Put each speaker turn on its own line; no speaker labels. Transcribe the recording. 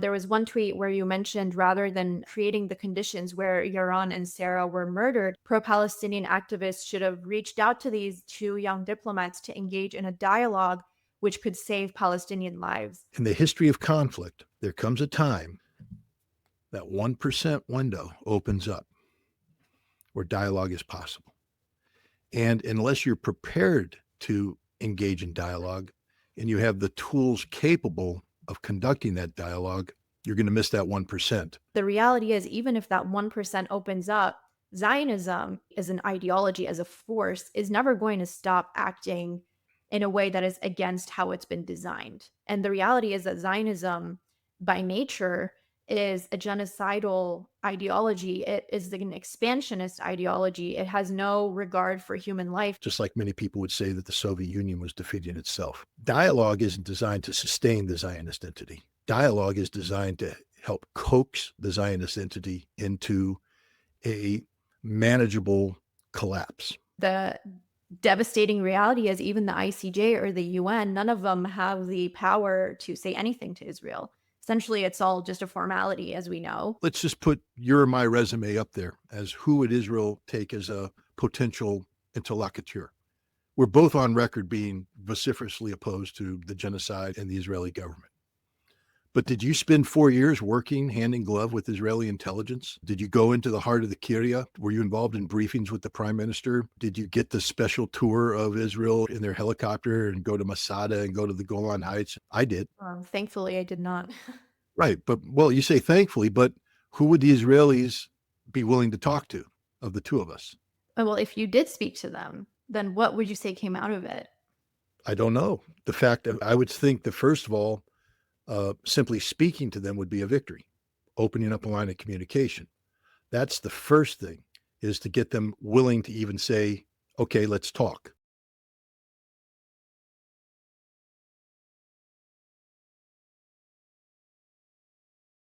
There was one tweet where you mentioned rather than creating the conditions where Yaron and Sarah were murdered, pro Palestinian activists should have reached out to these two young diplomats to engage in a dialogue which could save Palestinian lives.
In the history of conflict, there comes a time that 1% window opens up where dialogue is possible. And unless you're prepared to engage in dialogue and you have the tools capable of conducting that dialogue, you're going to miss that 1%.
The reality is, even if that 1% opens up, Zionism as an ideology, as a force, is never going to stop acting in a way that is against how it's been designed. And the reality is that Zionism, by nature, is a genocidal ideology. It is an expansionist ideology. It has no regard for human life.
Just like many people would say that the Soviet Union was defeating itself. Dialogue isn't designed to sustain the Zionist entity. Dialogue is designed to help coax the Zionist entity into a manageable collapse.
The devastating reality is even the ICJ or the UN, none of them have the power to say anything to Israel. Essentially, it's all just a formality, as we know.
Let's just put your or my resume up there as who would Israel take as a potential interlocutor. We're both on record being vociferously opposed to the genocide and the Israeli government. But did you spend 4 years working hand in glove with Israeli intelligence? Did you go into the heart of the Kiryat? Were you involved in briefings with the prime minister? Did you get the special tour of Israel in their helicopter and go to Masada and go to the Golan Heights? I did.
Thankfully, I did not.
Right. But, well, you say thankfully, but who would the Israelis be willing to talk to of the two of us?
Well, if you did speak to them, then what would you say came out of it?
I don't know. The fact that I would think that, first of all, simply speaking to them would be a victory, opening up a line of communication. That's the first thing, is to get them willing to even say, okay, let's talk.